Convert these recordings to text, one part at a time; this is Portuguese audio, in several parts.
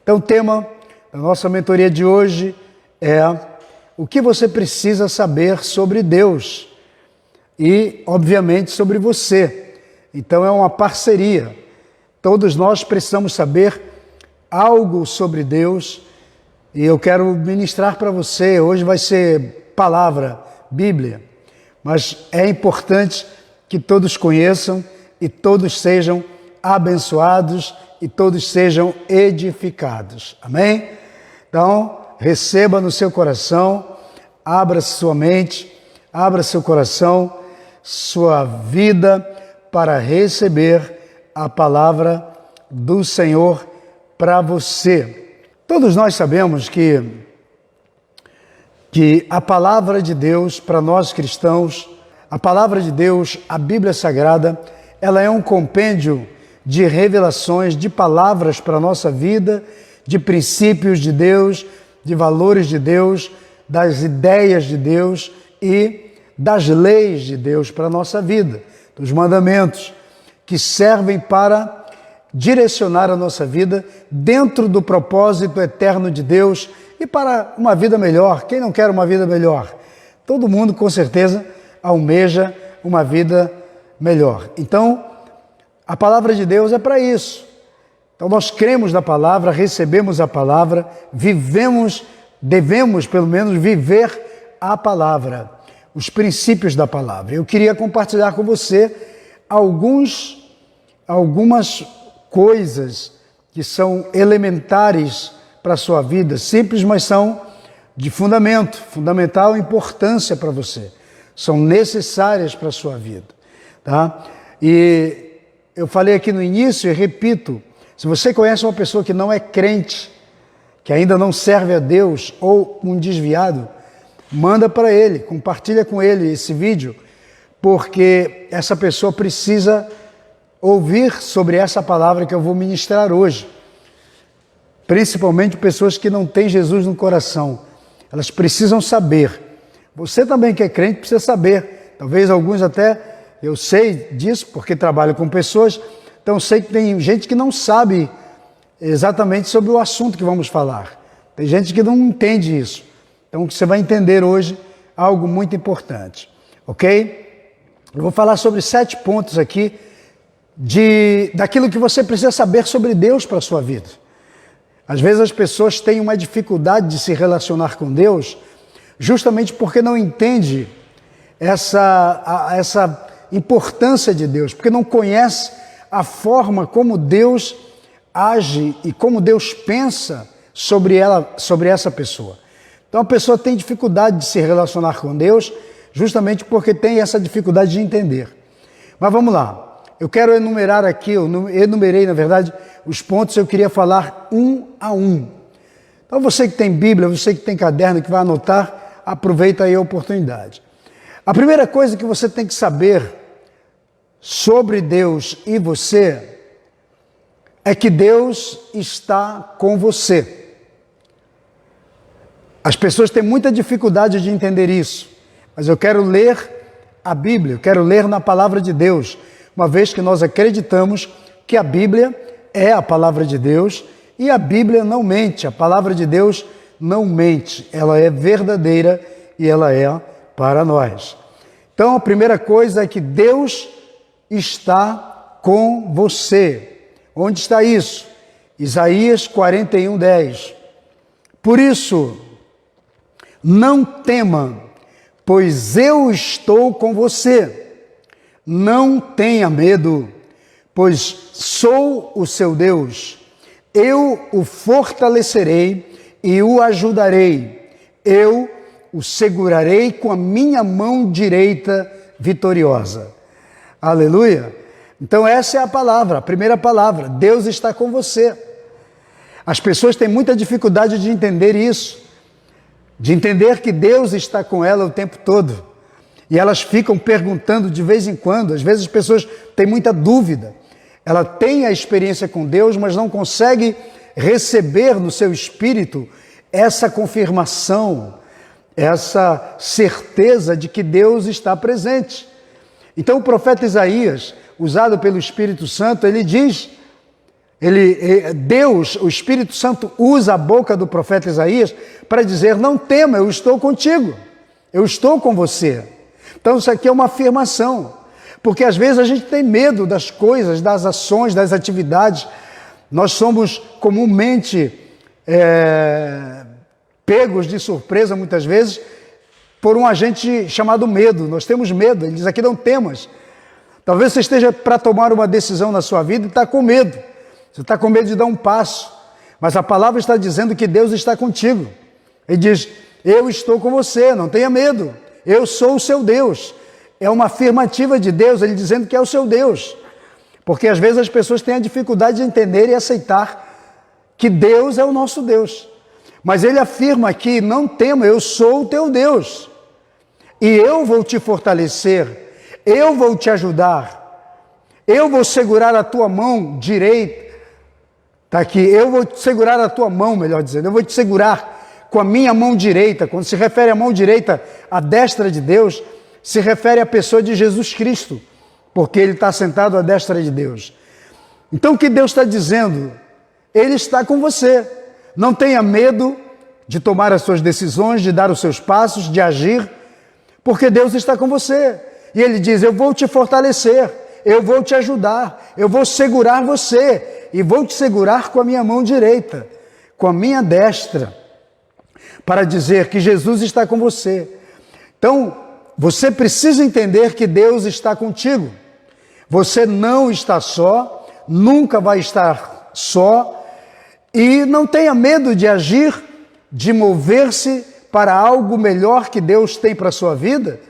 Então, o tema da nossa mentoria de hoje é o que você precisa saber sobre Deus e, obviamente, sobre você. Então, é uma parceria. Todos nós precisamos saber algo sobre Deus e eu quero ministrar para você. Hoje vai ser palavra, Bíblia, mas é importante que todos conheçam e todos sejam abençoados e todos sejam edificados. Amém? Então, receba no seu coração, abra sua mente, abra seu coração, sua vida para receber a palavra do Senhor para você. Todos nós sabemos que a palavra de Deus para nós cristãos, a palavra de Deus, a Bíblia Sagrada, ela é um compêndio de revelações, de palavras para a nossa vida, de princípios de Deus, de valores de Deus, das ideias de Deus e das leis de Deus para a nossa vida, dos mandamentos que servem para direcionar a nossa vida dentro do propósito eterno de Deus e para uma vida melhor. Quem não quer uma vida melhor? Todo mundo, com certeza, almeja uma vida melhor. Então, a palavra de Deus é para isso. Então, nós cremos na palavra, recebemos a palavra, devemos pelo menos viver a palavra, os princípios da palavra. Eu queria compartilhar com você algumas coisas que são elementares para a sua vida, simples, mas são de fundamental importância para você. São necessárias para a sua vida, tá? E eu falei aqui no início e repito, se você conhece uma pessoa que não é crente, que ainda não serve a Deus ou um desviado, manda para ele, compartilha com ele esse vídeo, porque essa pessoa precisa ouvir sobre essa palavra que eu vou ministrar hoje. Principalmente pessoas que não têm Jesus no coração. Elas precisam saber. Você também que é crente precisa saber. Talvez alguns até, eu sei disso porque trabalho com pessoas, então eu sei que tem gente que não sabe exatamente sobre o assunto que vamos falar. Tem gente que não entende isso. Então você vai entender hoje algo muito importante, ok? Eu vou falar sobre 7 pontos aqui daquilo que você precisa saber sobre Deus para a sua vida. Às vezes as pessoas têm uma dificuldade de se relacionar com Deus justamente porque não entende essa importância de Deus, porque não conhece a forma como Deus age e como Deus pensa sobre essa pessoa. Então a pessoa tem dificuldade de se relacionar com Deus justamente porque tem essa dificuldade de entender. Mas vamos lá. Eu quero enumerar aqui, eu enumerei, na verdade, os pontos, eu queria falar um a um. Então você que tem Bíblia, você que tem caderno, que vai anotar, aproveita aí a oportunidade. A primeira coisa que você tem que saber sobre Deus e você é que Deus está com você. As pessoas têm muita dificuldade de entender isso, mas eu quero ler a Bíblia, eu quero ler na palavra de Deus, uma vez que nós acreditamos que a Bíblia é a palavra de Deus e a Bíblia não mente, a palavra de Deus não mente, ela é verdadeira e ela é para nós. Então a primeira coisa é que Deus está com você. Onde está isso? Isaías 41:10. Por isso, não tema, pois eu estou com você. Não tenha medo, pois sou o seu Deus. Eu o fortalecerei e o ajudarei. Eu o segurarei com a minha mão direita vitoriosa. Aleluia! Então essa é a palavra, a primeira palavra. Deus está com você. As pessoas têm muita dificuldade de entender isso, de entender que Deus está com ela o tempo todo. E elas ficam perguntando de vez em quando, às vezes as pessoas têm muita dúvida. Ela tem a experiência com Deus, mas não consegue receber no seu espírito essa confirmação, essa certeza de que Deus está presente. Então o profeta Isaías, usado pelo Espírito Santo, ele diz Deus, o Espírito Santo, usa a boca do profeta Isaías para dizer: não tema, eu estou contigo, eu estou com você. Então isso aqui é uma afirmação, porque às vezes a gente tem medo das coisas, das ações, das atividades. Nós somos comumente pegos de surpresa muitas vezes por um agente chamado medo. Nós temos medo. Ele diz aqui: não temas. Talvez você esteja para tomar uma decisão na sua vida e está com medo. Você está com medo de dar um passo, mas a palavra está dizendo que Deus está contigo. Ele diz: eu estou com você, não tenha medo, eu sou o seu Deus. É uma afirmativa de Deus, ele dizendo que é o seu Deus. Porque às vezes as pessoas têm a dificuldade de entender e aceitar que Deus é o nosso Deus. Mas ele afirma aqui: não tema, eu sou o teu Deus. E eu vou te fortalecer, eu vou te ajudar, eu vou segurar a tua mão direita. Está aqui: eu vou te segurar a tua mão, melhor dizendo, eu vou te segurar com a minha mão direita. Quando se refere à mão direita, a destra de Deus, se refere à pessoa de Jesus Cristo, porque ele está sentado à destra de Deus. Então o que Deus está dizendo? Ele está com você. Não tenha medo de tomar as suas decisões, de dar os seus passos, de agir, porque Deus está com você. E ele diz: eu vou te fortalecer, eu vou te ajudar, eu vou segurar você, e vou te segurar com a minha mão direita, com a minha destra, para dizer que Jesus está com você. Então, você precisa entender que Deus está contigo. Você não está só, nunca vai estar só, e não tenha medo de agir, de mover-se para algo melhor que Deus tem para a sua vida,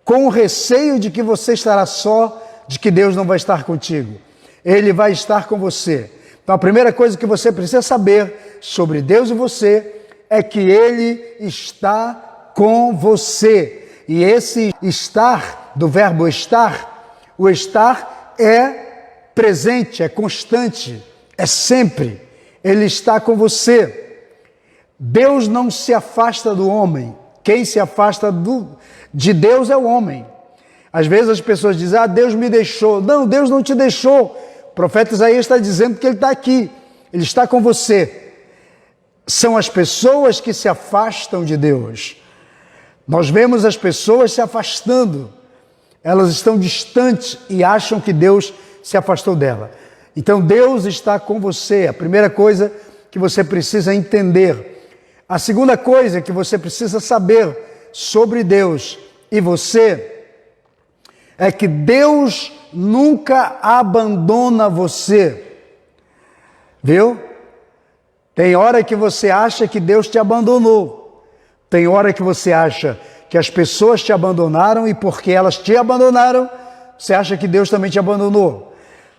com o receio de que você estará só, de que Deus não vai estar contigo. Ele vai estar com você. Então a primeira coisa que você precisa saber sobre Deus e você é que Ele está com você. E esse estar, do verbo estar, o estar é presente, é constante, é sempre. Ele está com você. Deus não se afasta do homem. Quem se afasta de Deus é o homem. Às vezes as pessoas dizem: ah, Deus me deixou. Não, Deus não te deixou. O profeta Isaías está dizendo que Ele está aqui. Ele está com você. São as pessoas que se afastam de Deus. Nós vemos as pessoas se afastando. Elas estão distantes e acham que Deus se afastou dela. Então Deus está com você. A primeira coisa que você precisa entender. A segunda coisa que você precisa saber sobre Deus e você é que Deus nunca abandona você. Viu? Tem hora que você acha que Deus te abandonou. Tem hora que você acha que as pessoas te abandonaram e porque elas te abandonaram, você acha que Deus também te abandonou.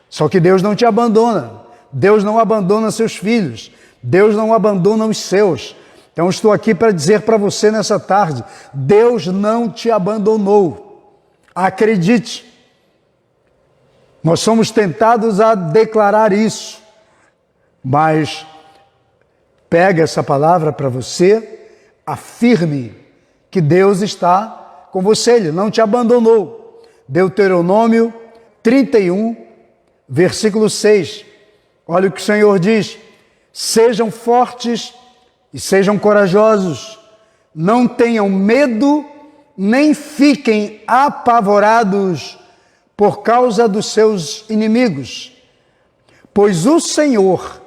Só que Deus não te abandona. Deus não abandona seus filhos. Deus não abandona os seus. Então estou aqui para dizer para você nessa tarde: Deus não te abandonou. Acredite. Nós somos tentados a declarar isso, mas pega essa palavra para você, afirme que Deus está com você, Ele não te abandonou. Deuteronômio 31, versículo 6. Olha o que o Senhor diz: sejam fortes e sejam corajosos, não tenham medo, nem fiquem apavorados por causa dos seus inimigos, pois o Senhor,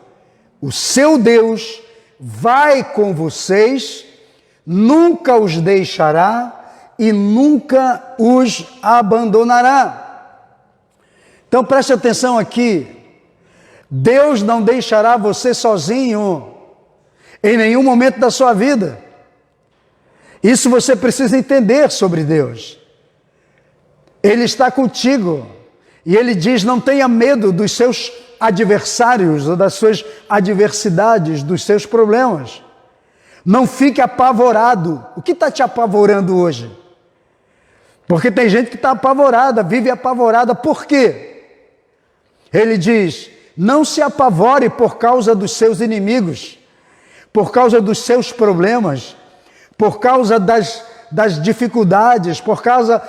o seu Deus, vai com vocês, nunca os deixará e nunca os abandonará. Então preste atenção aqui: Deus não deixará você sozinho em nenhum momento da sua vida. Isso você precisa entender sobre Deus. Ele está contigo. E Ele diz: não tenha medo dos seus adversários ou das suas adversidades, dos seus problemas. Não fique apavorado. O que está te apavorando hoje? Porque tem gente que está apavorada, vive apavorada. Por quê? Ele diz: não se apavore por causa dos seus inimigos, por causa dos seus problemas, por causa das dificuldades, por causa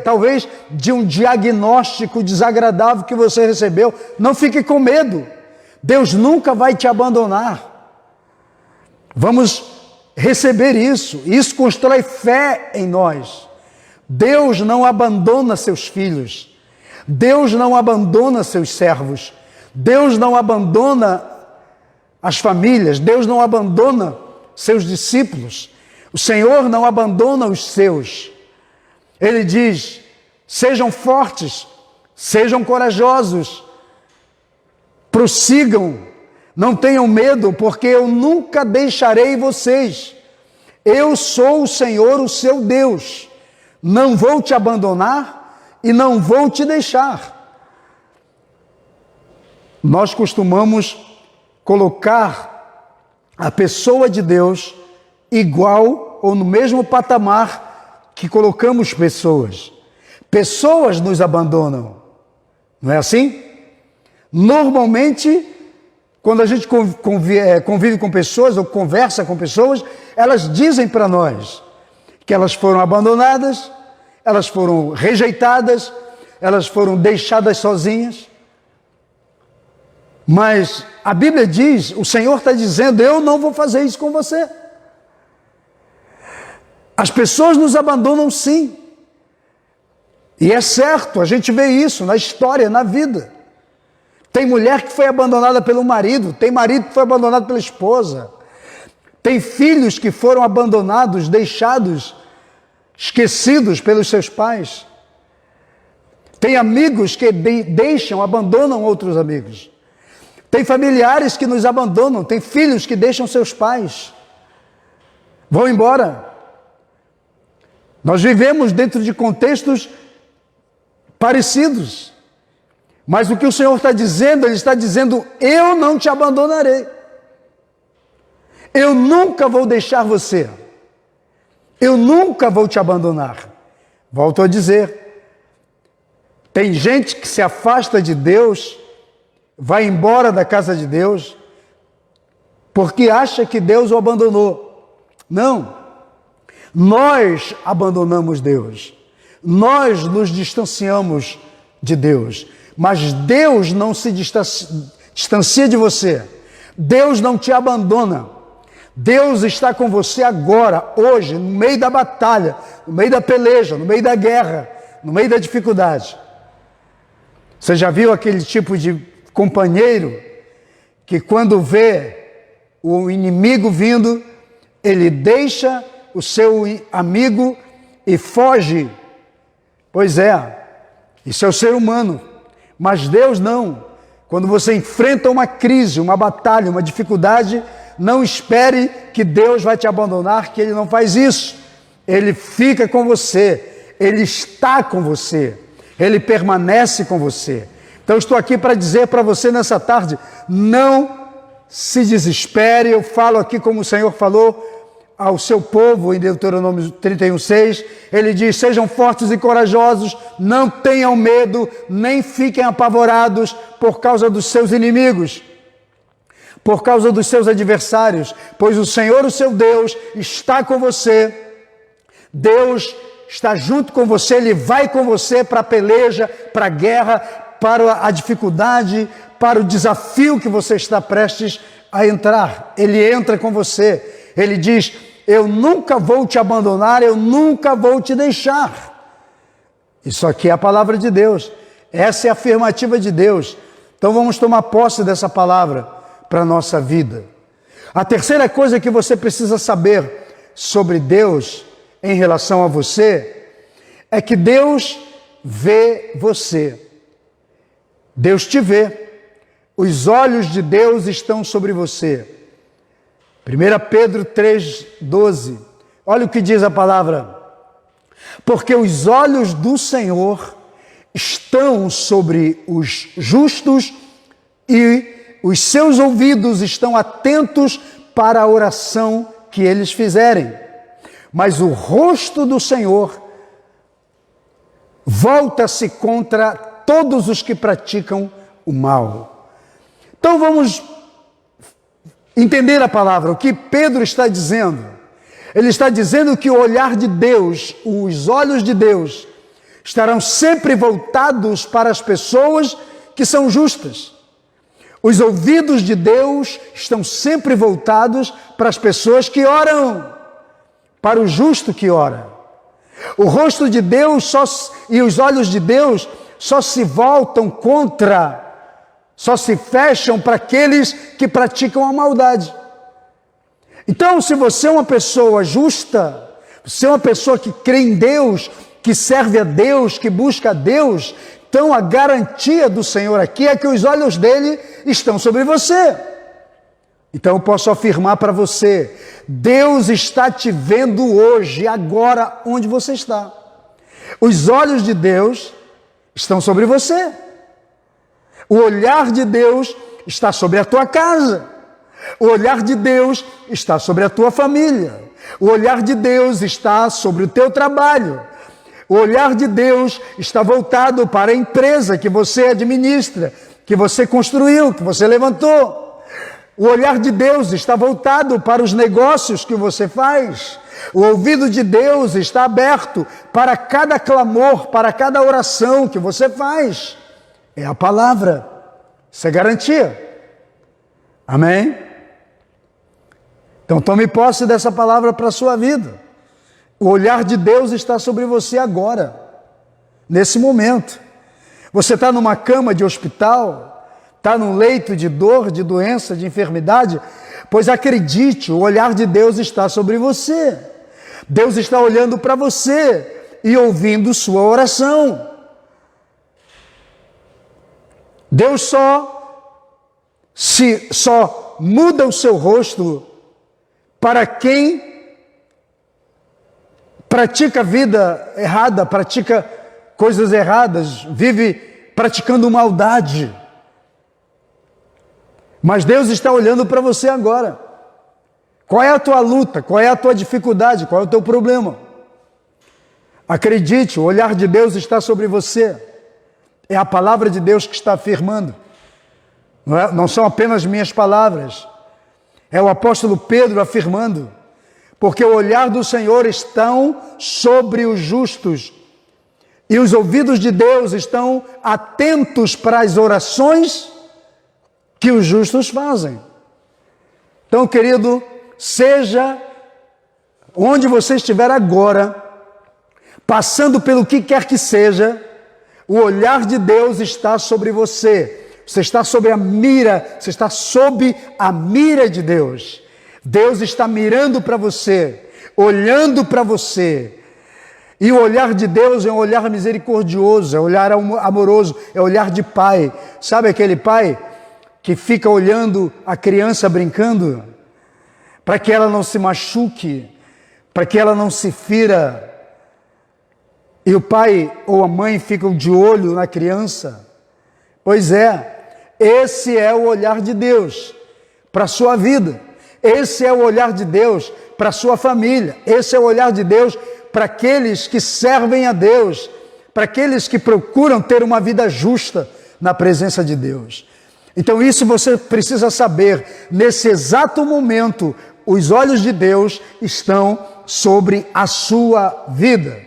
talvez de um diagnóstico desagradável que você recebeu, não fique com medo. Deus nunca vai te abandonar. Vamos receber isso. Isso constrói fé em nós. Deus não abandona seus filhos. Deus não abandona seus servos. Deus não abandona as famílias. Deus não abandona seus discípulos. O Senhor não abandona os seus. Ele diz: sejam fortes, sejam corajosos, prossigam, não tenham medo, porque eu nunca deixarei vocês. Eu sou o Senhor, o seu Deus. Não vou te abandonar e não vou te deixar. Nós costumamos colocar a pessoa de Deus igual ou no mesmo patamar que colocamos pessoas. Pessoas nos abandonam, não é assim? Normalmente, quando a gente convive com pessoas ou conversa com pessoas, elas dizem para nós que elas foram abandonadas, elas foram rejeitadas, elas foram deixadas sozinhas. Mas a Bíblia diz, o Senhor está dizendo: eu não vou fazer isso com você. As pessoas nos abandonam sim. E é certo, a gente vê isso na história, na vida. Tem mulher que foi abandonada pelo marido, tem marido que foi abandonado pela esposa, tem filhos que foram abandonados, deixados, esquecidos pelos seus pais. Tem amigos que abandonam outros amigos. Tem familiares que nos abandonam, tem filhos que deixam seus pais, vão embora. Nós vivemos dentro de contextos parecidos, mas o que o Senhor está dizendo, Ele está dizendo: eu não te abandonarei, eu nunca vou deixar você, eu nunca vou te abandonar. Volto a dizer, tem gente que se afasta de Deus, vai embora da casa de Deus, porque acha que Deus o abandonou. Não, nós abandonamos Deus, nós nos distanciamos de Deus, mas Deus não se distancia de você, Deus não te abandona. Deus está com você agora, hoje, no meio da batalha, no meio da peleja, no meio da guerra, no meio da dificuldade. Você já viu aquele tipo de companheiro que, quando vê o inimigo vindo, ele deixa o seu amigo e foge? Pois é, isso é o ser humano, mas Deus não. Quando você enfrenta uma crise, uma batalha, uma dificuldade, não espere que Deus vai te abandonar, que Ele não faz isso. Ele fica com você, Ele está com você, Ele permanece com você. Então eu estou aqui para dizer para você nessa tarde: não se desespere. Eu falo aqui como o Senhor falou ao seu povo em Deuteronômio 31:6, Ele diz: sejam fortes e corajosos, não tenham medo, nem fiquem apavorados por causa dos seus inimigos, por causa dos seus adversários, pois o Senhor, o seu Deus, está com você. Deus está junto com você, Ele vai com você para a peleja, para a guerra, para a dificuldade, para o desafio que você está prestes a entrar. Ele entra com você. Ele diz: eu nunca vou te abandonar, eu nunca vou te deixar. Isso aqui é a palavra de Deus. Essa é a afirmativa de Deus. Então vamos tomar posse dessa palavra para a nossa vida. A terceira coisa que você precisa saber sobre Deus em relação a você é que Deus vê você. Deus te vê. Os olhos de Deus estão sobre você. 1 Pedro 3,12. Olha o que diz a palavra: porque os olhos do Senhor estão sobre os justos e os seus ouvidos estão atentos para a oração que eles fizerem. Mas o rosto do Senhor volta-se contra todos os que praticam o mal. Então vamos entender a palavra. O que Pedro está dizendo Ele está dizendo que o olhar de Deus, os olhos de Deus, estarão sempre voltados para as pessoas que são justas. Os ouvidos de Deus estão sempre voltados para as pessoas que oram, para o justo que ora. O rosto de Deus e os olhos de Deus só se voltam contra, só se fecham para aqueles que praticam a maldade. Então, se você é uma pessoa justa, você é uma pessoa que crê em Deus, que serve a Deus, que busca a Deus, então a garantia do Senhor aqui é que os olhos dele estão sobre você. Então eu posso afirmar para você, Deus está te vendo hoje, agora, onde você está. Os olhos de Deus estão sobre você. O olhar de Deus está sobre a tua casa. O olhar de Deus está sobre a tua família. O olhar de Deus está sobre o teu trabalho. O olhar de Deus está voltado para a empresa que você administra, que você construiu, que você levantou. O olhar de Deus está voltado para os negócios que você faz. O ouvido de Deus está aberto para cada clamor, para cada oração que você faz. É a palavra. Isso é garantia. Amém? Então tome posse dessa palavra para a sua vida. O olhar de Deus está sobre você agora, nesse momento. Você está numa cama de hospital, está num leito de dor, de doença, de enfermidade, pois acredite, o olhar de Deus está sobre você. Deus está olhando para você e ouvindo sua oração. Deus só muda o seu rosto para quem pratica vida errada, pratica coisas erradas, vive praticando maldade. Mas Deus está olhando para você agora. Qual é a tua luta? Qual é a tua dificuldade? Qual é o teu problema? Acredite, o olhar de Deus está sobre você. É a palavra de Deus que está afirmando. Não são apenas minhas palavras. É o apóstolo Pedro afirmando. Porque o olhar do Senhor estão sobre os justos. E os ouvidos de Deus estão atentos para as orações que os justos fazem. Então, querido, seja onde você estiver agora, passando pelo que quer que seja, o olhar de Deus está sobre você. Você está sob a mira, você está sob a mira de Deus. Deus está mirando para você, olhando para você. E o olhar de Deus é um olhar misericordioso, é um olhar amoroso, é um olhar de pai. Sabe aquele pai que fica olhando a criança brincando, para que ela não se machuque, para que ela não se fira? E o pai ou a mãe ficam de olho na criança. Pois é, esse é o olhar de Deus para a sua vida. Esse é o olhar de Deus para a sua família. Esse é o olhar de Deus para aqueles que servem a Deus, para aqueles que procuram ter uma vida justa na presença de Deus. Então isso você precisa saber. Nesse exato momento, os olhos de Deus estão sobre a sua vida.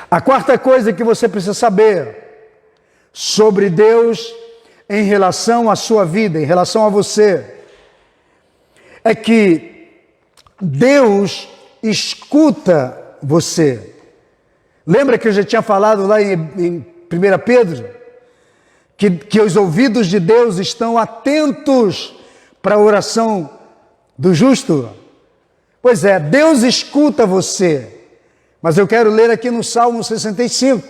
A quarta coisa que você precisa saber sobre Deus em relação à sua vida, em relação a você, é que Deus escuta você. Lembra que eu já tinha falado lá em 1 Pedro? Que os ouvidos de Deus estão atentos para a oração do justo? Pois é, Deus escuta você. Mas eu quero ler aqui no Salmo 65,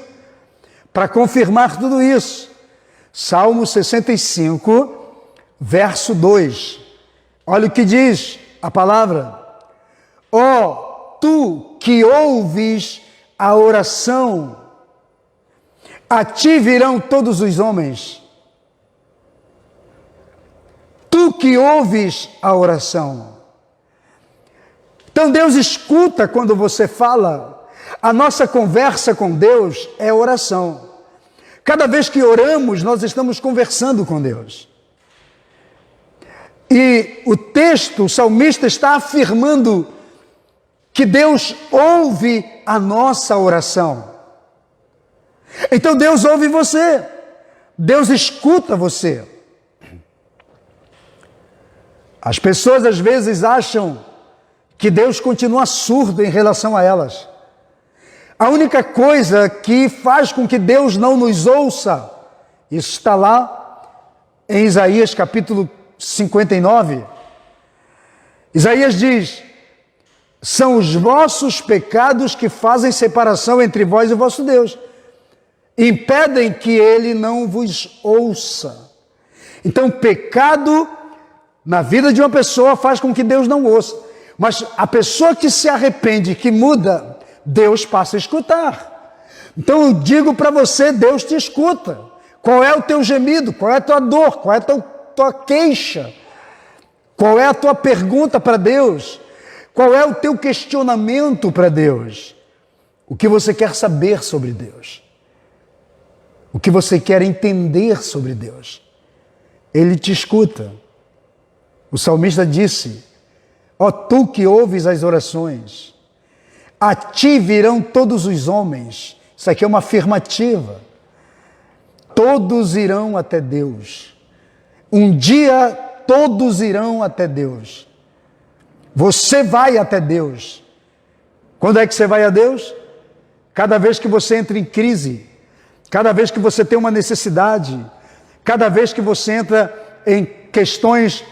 para confirmar tudo isso. Salmo 65, verso 2. Olha o que diz a palavra. Ó, tu que ouves a oração, a ti virão todos os homens. Tu que ouves a oração. Então Deus escuta quando você fala. A nossa conversa com Deus é oração. Cada vez que oramos, nós estamos conversando com Deus. E o texto, o salmista está afirmando que Deus ouve a nossa oração. Então Deus ouve você, Deus escuta você. As pessoas às vezes acham que Deus continua surdo em relação a elas. A única coisa que faz com que Deus não nos ouça, isso está lá em Isaías capítulo 59. Isaías diz: são os vossos pecados que fazem separação entre vós e o vosso Deus. Impedem que ele não vos ouça. Então, pecado na vida de uma pessoa faz com que Deus não ouça. Mas a pessoa que se arrepende, que muda, Deus passa a escutar. Então eu digo para você, Deus te escuta. Qual é o teu gemido? Qual é a tua dor? Qual é a tua queixa? Qual é a tua pergunta para Deus? Qual é o teu questionamento para Deus? O que você quer saber sobre Deus? O que você quer entender sobre Deus? Ele te escuta. O salmista disse: ó tu que ouves as orações, a ti virão todos os homens. Isso aqui é uma afirmativa. Todos irão até Deus. Um dia todos irão até Deus. Você vai até Deus. Quando é que você vai a Deus? Cada vez que você entra em crise, cada vez que você tem uma necessidade, cada vez que você entra em questões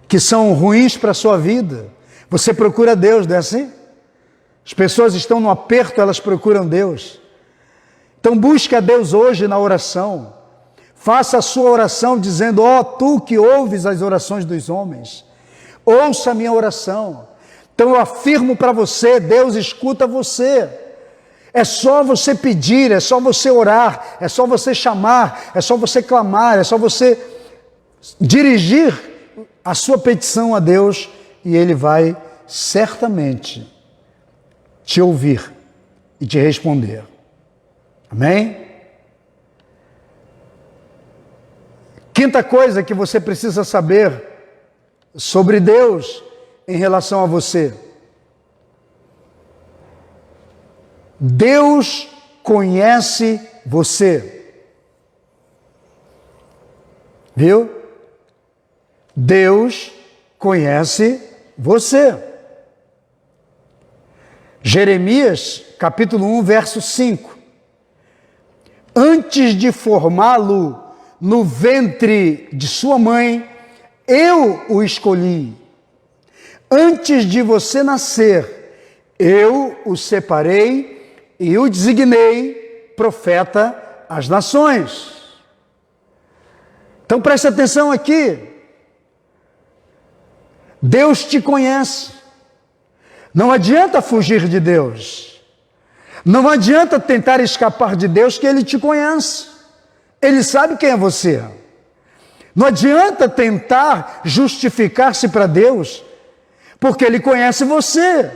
que são ruins para a sua vida, você procura Deus, não é assim? As pessoas estão no aperto, elas procuram Deus. Então busque a Deus hoje na oração. Faça a sua oração dizendo: ó tu que ouves as orações dos homens, ouça a minha oração. Então eu afirmo para você, Deus escuta você. É só você pedir, é só você orar, é só você chamar, é só você clamar, é só você dirigir a sua petição a Deus e Ele vai certamente te ouvir e te responder. Amém? Quinta coisa que você precisa saber sobre Deus em relação a você. Deus conhece você. Viu? Deus conhece você. Jeremias, capítulo 1, verso 5. Antes de formá-lo no ventre de sua mãe, eu o escolhi. Antes de você nascer, eu o separei e o designei profeta às nações. Então preste atenção aqui. Deus te conhece. Não adianta fugir de Deus. Não adianta tentar escapar de Deus, que Ele te conhece. Ele sabe quem é você. Não adianta tentar justificar-se para Deus, porque Ele conhece você.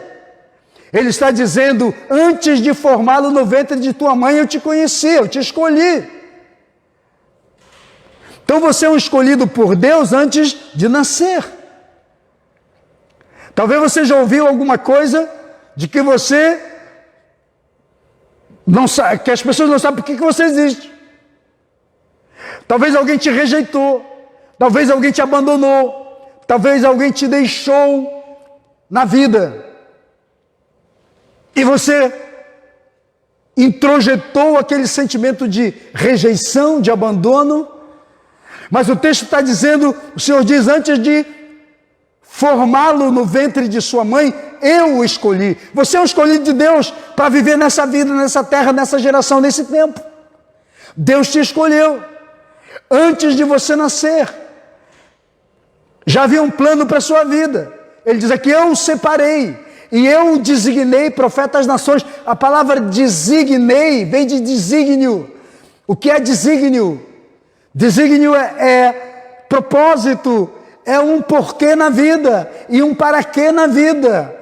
Ele está dizendo: antes de formá-lo no ventre de tua mãe, eu te conheci, eu te escolhi. Então você é um escolhido por Deus antes de nascer. Talvez você já ouviu alguma coisa de que você não sabe, que as pessoas não sabem por que você existe. Talvez alguém te rejeitou, talvez alguém te abandonou, talvez alguém te deixou na vida. E você introjetou aquele sentimento de rejeição, de abandono. Mas o texto está dizendo, o Senhor diz: antes de formá-lo no ventre de sua mãe, eu o escolhi. Você é um escolhido de Deus para viver nessa vida, nessa terra, nessa geração, nesse tempo. Deus te escolheu antes de você nascer. Já havia um plano para a sua vida. Ele diz aqui: eu o separei e eu o designei profeta às nações. A palavra designei vem de desígnio. O que é desígnio? Desígnio é propósito, é um porquê na vida e um para quê na vida.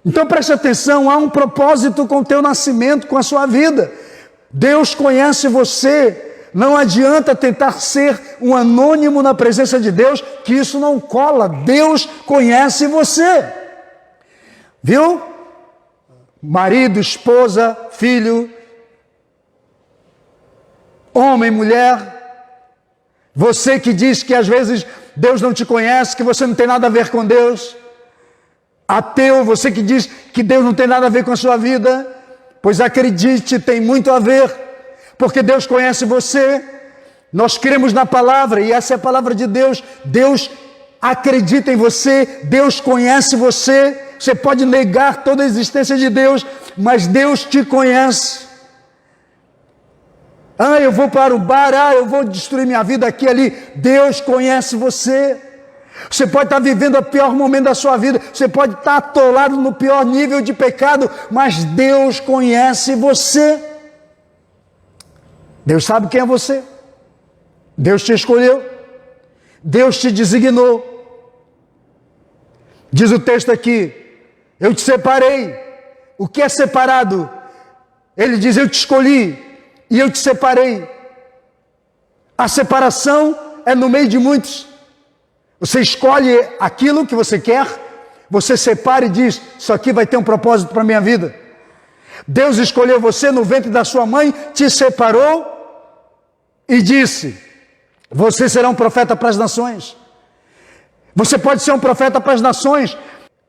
Então preste atenção, há um propósito com o teu nascimento, com a sua vida. Deus conhece você Não adianta tentar ser um anônimo na presença de Deus, que isso não cola. Deus conhece você. Viu? Marido, esposa, filho, homem, mulher. Você que diz que às vezes Deus não te conhece, que você não tem nada a ver com Deus. Ateu, você que diz que Deus não tem nada a ver com a sua vida. Pois acredite, tem muito a ver, porque Deus conhece você. Nós cremos na palavra, e essa é a palavra de Deus. Deus acredita em você, Deus conhece você. Você pode negar toda a existência de Deus, mas Deus te conhece. Eu vou para o bar, eu vou destruir minha vida aqui e ali. Deus conhece você. Você pode estar vivendo o pior momento da sua vida, você pode estar atolado no pior nível de pecado, mas Deus conhece você. Deus sabe quem é você. Deus te escolheu. Deus te designou. Diz o texto aqui: eu te separei. O que é separado? Ele diz: eu te escolhi e eu te separei. A separação é no meio de muitos. Você escolhe aquilo que você quer, você separa e diz: isso aqui vai ter um propósito para a minha vida. Deus escolheu você no ventre da sua mãe, te separou e disse: você será um profeta para as nações. Você pode ser um profeta para as nações.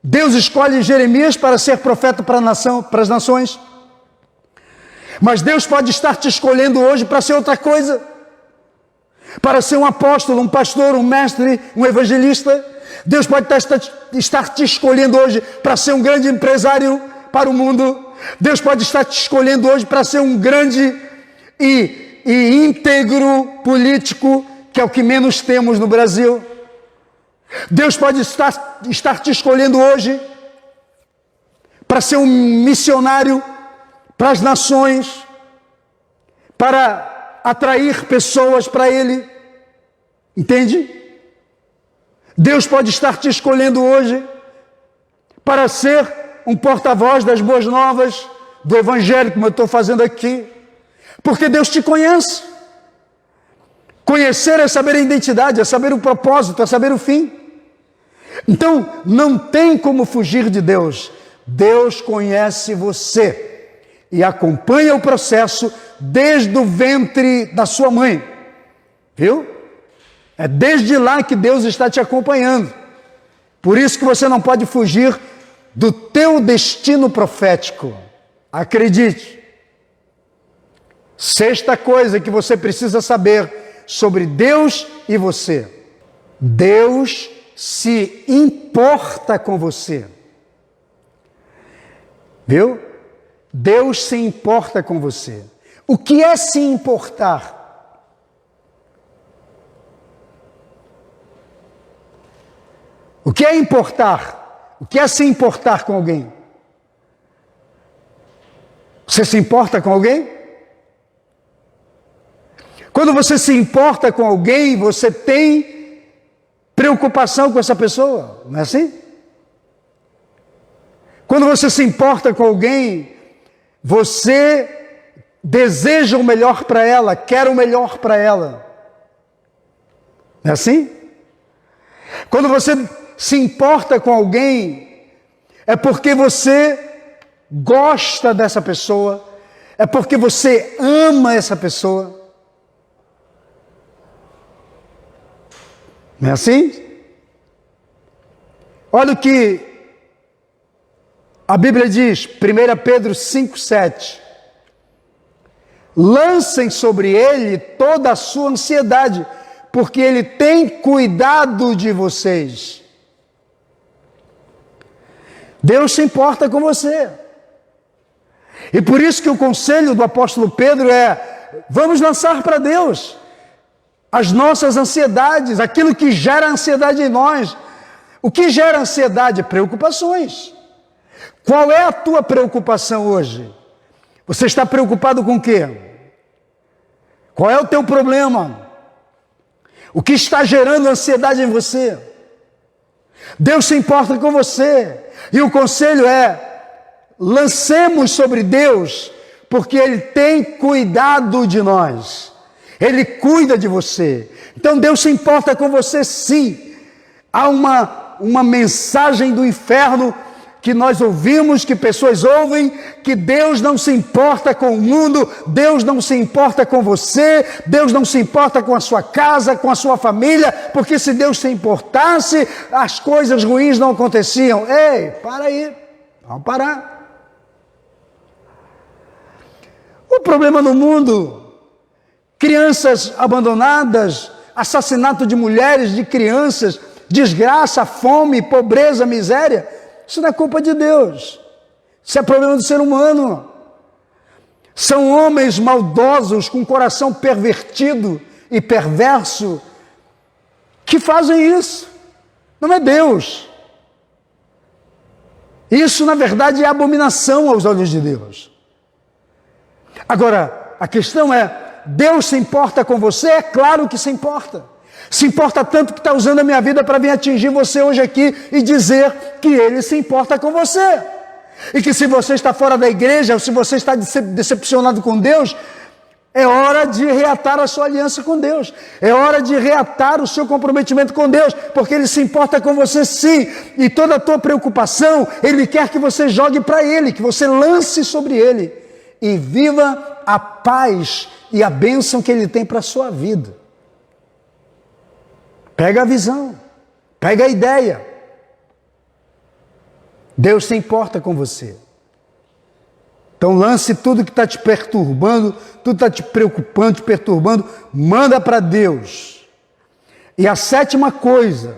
Deus escolhe Jeremias para ser profeta para as nações. Mas Deus pode estar te escolhendo hoje para ser outra coisa. Para ser um apóstolo, um pastor, um mestre, um evangelista. Deus pode estar te escolhendo hoje para ser um grande empresário para o mundo. Deus pode estar te escolhendo hoje para ser um grande e íntegro político, que é o que menos temos no Brasil. Deus pode estar te escolhendo hoje para ser um missionário para as nações, para atrair pessoas para Ele. Entende? Deus pode estar te escolhendo hoje para ser um porta-voz das boas novas, do Evangelho, como eu estou fazendo aqui, porque Deus te conhece. Conhecer é saber a identidade, é saber o propósito, é saber o fim. Então, não tem como fugir de Deus. Deus conhece você e acompanha o processo desde o ventre da sua mãe. Viu? É desde lá que Deus está te acompanhando. Por isso que você não pode fugir do teu destino profético. Acredite. Sexta coisa que você precisa saber sobre Deus e você: Deus se importa com você. Viu? Deus se importa com você. O que é se importar? O que é importar? O que é se importar com alguém? Você se importa com alguém? Quando você se importa com alguém, você tem preocupação com essa pessoa, não é assim? Quando você se importa com alguém, você deseja o melhor para ela, quer o melhor para ela. Não é assim? Quando você se importa com alguém, é porque você gosta dessa pessoa, é porque você ama essa pessoa. Não é assim? Olha o que a Bíblia diz, 1 Pedro 5,7. Lancem sobre ele toda a sua ansiedade, porque ele tem cuidado de vocês. Deus se importa com você. E por isso que o conselho do apóstolo Pedro é: vamos lançar para Deus as nossas ansiedades, aquilo que gera ansiedade em nós. O que gera ansiedade? Preocupações. Qual é a tua preocupação hoje? Você está preocupado com o quê? Qual é o teu problema? O que está gerando ansiedade em você? Deus se importa com você. E o conselho é: lancemos sobre Deus, porque Ele tem cuidado de nós. Ele cuida de você. Então Deus se importa com você, sim. Há uma mensagem do inferno que nós ouvimos, que pessoas ouvem, que Deus não se importa com o mundo, Deus não se importa com você, Deus não se importa com a sua casa, com a sua família, porque se Deus se importasse, as coisas ruins não aconteciam. Ei, para aí, vamos parar. O problema no mundo, crianças abandonadas, assassinato de mulheres, de crianças, desgraça, fome, pobreza, miséria, isso não é culpa de Deus, isso é problema do ser humano. São homens maldosos, com coração pervertido e perverso, que fazem isso, não é Deus. Isso, na verdade, é abominação aos olhos de Deus. Agora, a questão é, Deus se importa com você? É claro que se importa. Se importa tanto que está usando a minha vida para vir atingir você hoje aqui e dizer que Ele se importa com você. E que se você está fora da igreja, ou se você está decepcionado com Deus, é hora de reatar a sua aliança com Deus. É hora de reatar o seu comprometimento com Deus, porque Ele se importa com você sim. E toda a tua preocupação, Ele quer que você jogue para Ele, que você lance sobre Ele. E viva a paz e a bênção que Ele tem para a sua vida. Pega a visão, pega a ideia. Deus se importa com você. Então lance tudo que está te perturbando, tudo está te preocupando, te perturbando, manda para Deus. E a sétima coisa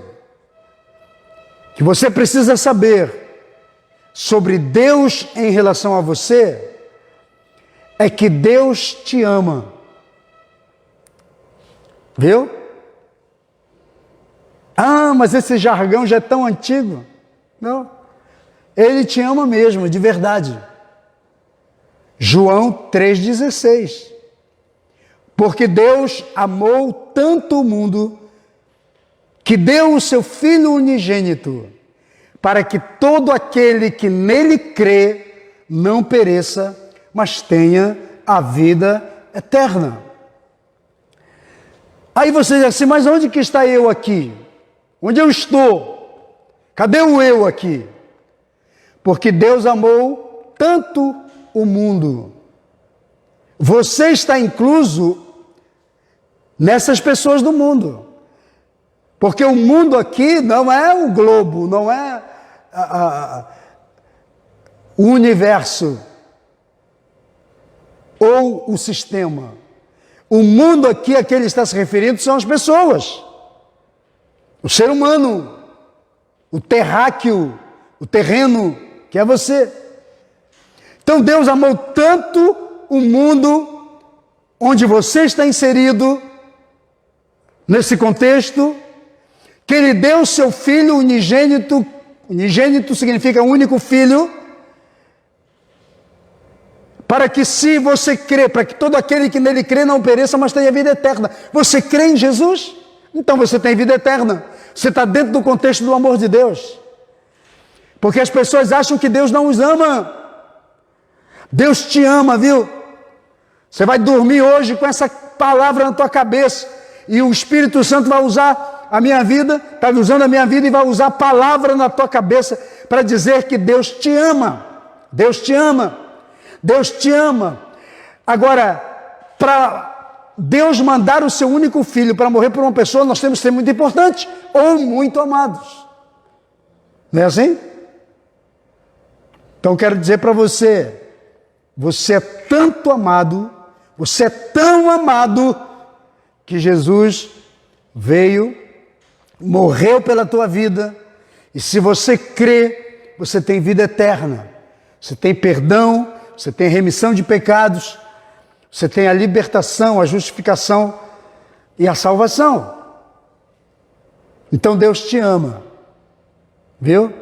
que você precisa saber sobre Deus em relação a você é que Deus te ama. Viu? Ah, mas esse jargão já é tão antigo. Não. Ele te ama mesmo, de verdade. João 3,16. Porque Deus amou tanto o mundo que deu o seu Filho unigênito, para que todo aquele que nele crê não pereça, mas tenha a vida eterna. Aí você diz assim, mas onde que está eu aqui? Onde eu estou? Cadê o eu aqui? Porque Deus amou tanto o mundo. Você está incluso nessas pessoas do mundo. Porque o mundo aqui não é o globo, não é o universo ou o sistema. O mundo aqui a que ele está se referindo são as pessoas. O ser humano, o terráqueo, o terreno, que é você. Então Deus amou tanto o mundo onde você está inserido, nesse contexto, que Ele deu o seu Filho unigênito, unigênito significa único filho, para que se você crê, para que todo aquele que nele crê não pereça, mas tenha vida eterna. Você crê em Jesus? Então você tem vida eterna. Você está dentro do contexto do amor de Deus. Porque as pessoas acham que Deus não os ama. Deus te ama, viu? Você vai dormir hoje com essa palavra na tua cabeça. E o Espírito Santo vai usar a minha vida, está usando a minha vida e vai usar a palavra na tua cabeça para dizer que Deus te ama. Deus te ama. Deus te ama. Agora, para Deus mandar o seu único filho para morrer por uma pessoa, nós temos que ser muito importantes ou muito amados. Não é assim? Então quero dizer para você, você é tanto amado, você é tão amado, que Jesus veio, morreu pela tua vida, e se você crê, você tem vida eterna, você tem perdão, você tem remissão de pecados, você tem a libertação, a justificação e a salvação. Então Deus te ama, viu?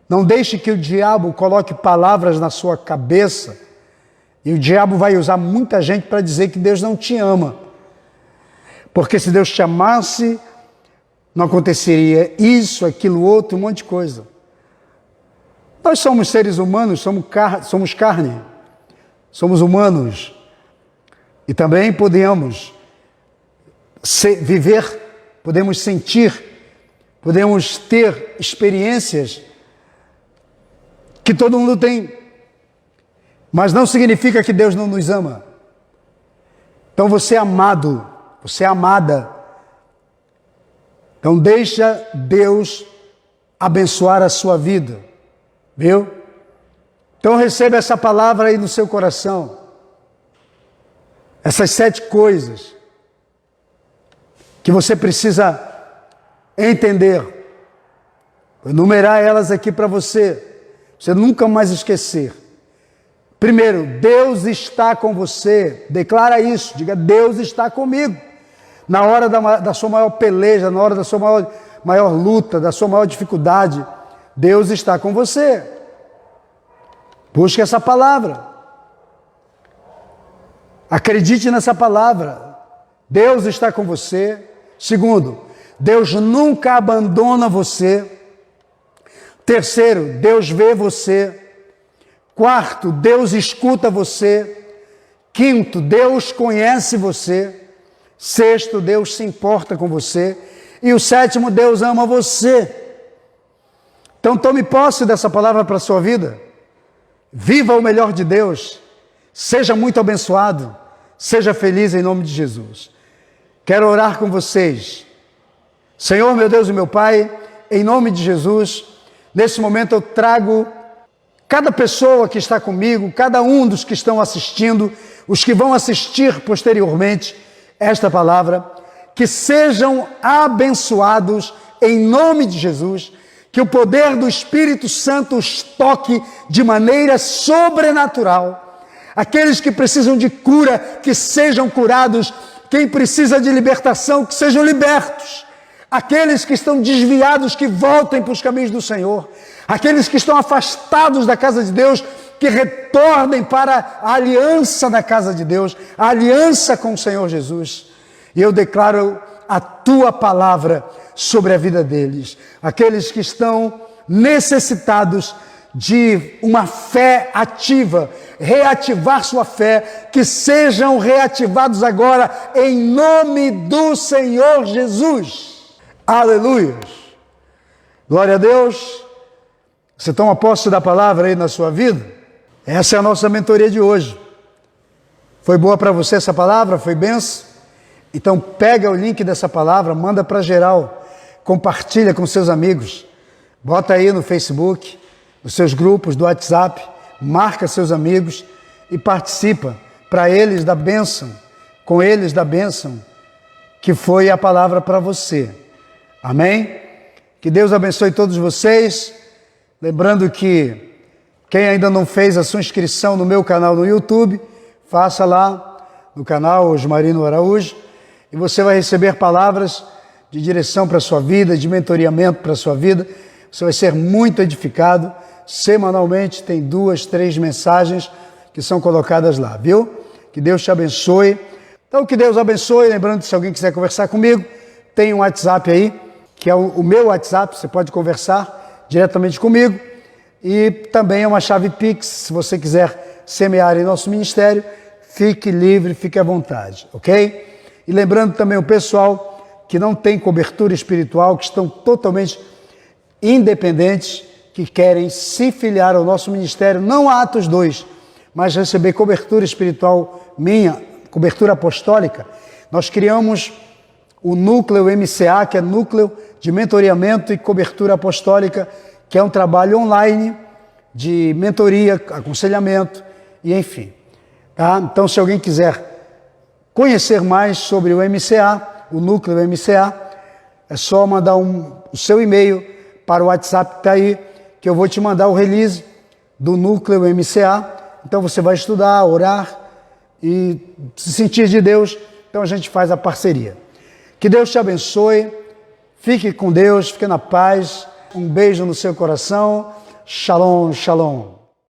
Não deixe que o diabo coloque palavras na sua cabeça, e o diabo vai usar muita gente para dizer que Deus não te ama. Porque se Deus te amasse, não aconteceria isso, aquilo, outro, um monte de coisa. Nós somos seres humanos, somos carne, somos humanos. E também podemos viver, podemos sentir, podemos ter experiências que todo mundo tem, mas não significa que Deus não nos ama. Então você é amado, você é amada. Então deixa Deus abençoar a sua vida, viu? Então receba essa palavra aí no seu coração. Essas 7 coisas que você precisa entender. Vou enumerar elas aqui para você nunca mais esquecer. Primeiro, Deus está com você. Declara isso, diga: Deus está comigo. Na hora da sua maior peleja, na hora da sua maior luta, da sua maior dificuldade, Deus está com você. Busque essa palavra. Acredite nessa palavra. Deus está com você. Segundo, Deus nunca abandona você. Terceiro, Deus vê você. Quarto, Deus escuta você. Quinto, Deus conhece você. Sexto, Deus se importa com você. E o sétimo, Deus ama você. Então tome posse dessa palavra para a sua vida. Viva o melhor de Deus. Seja muito abençoado. Seja feliz em nome de Jesus. Quero orar com vocês. Senhor, meu Deus e meu Pai, em nome de Jesus, nesse momento eu trago cada pessoa que está comigo, cada um dos que estão assistindo, os que vão assistir posteriormente esta palavra, que sejam abençoados em nome de Jesus, que o poder do Espírito Santo os toque de maneira sobrenatural. Aqueles que precisam de cura, que sejam curados. Quem precisa de libertação, que sejam libertos. Aqueles que estão desviados, que voltem para os caminhos do Senhor. Aqueles que estão afastados da casa de Deus, que retornem para a aliança da casa de Deus, a aliança com o Senhor Jesus. E eu declaro a tua palavra sobre a vida deles. Aqueles que estão necessitados de uma fé ativa, reativar sua fé, que sejam reativados agora em nome do Senhor Jesus. Aleluia. Glória a Deus. Você toma posse da palavra aí na sua vida? Essa é a nossa mentoria de hoje. Foi boa para você essa palavra? Foi benção? Então pega o link dessa palavra, manda para geral, compartilha com seus amigos, bota aí no Facebook, nos seus grupos do WhatsApp, marca seus amigos e participa para eles da bênção, com eles da bênção que foi a palavra para você. Amém? Que Deus abençoe todos vocês. Lembrando que quem ainda não fez a sua inscrição no meu canal no YouTube, faça lá no canal Osmarino Araújo e você vai receber palavras de direção para a sua vida, de mentoreamento para a sua vida. Você vai ser muito edificado. Semanalmente tem 2, 3 mensagens que são colocadas lá, viu? Que Deus te abençoe. Então que Deus abençoe. Lembrando que se alguém quiser conversar comigo, tem um WhatsApp aí, que é o meu WhatsApp, você pode conversar diretamente comigo. E também é uma chave Pix, se você quiser semear em nosso ministério, fique livre, fique à vontade, ok? E lembrando também o pessoal que não tem cobertura espiritual, que estão totalmente independentes, que querem se filiar ao nosso ministério, não a Atos 2, mas receber cobertura espiritual minha, cobertura apostólica. Nós criamos o Núcleo MCA, que é Núcleo de Mentoreamento e Cobertura Apostólica, que é um trabalho online de mentoria, aconselhamento e enfim. Tá? Então, se alguém quiser conhecer mais sobre o MCA, o Núcleo MCA, é só mandar o seu e-mail para o WhatsApp que está aí, que eu vou te mandar o release do Núcleo MCA. Então você vai estudar, orar e se sentir de Deus. Então a gente faz a parceria. Que Deus te abençoe. Fique com Deus, fique na paz. Um beijo no seu coração. Shalom, shalom.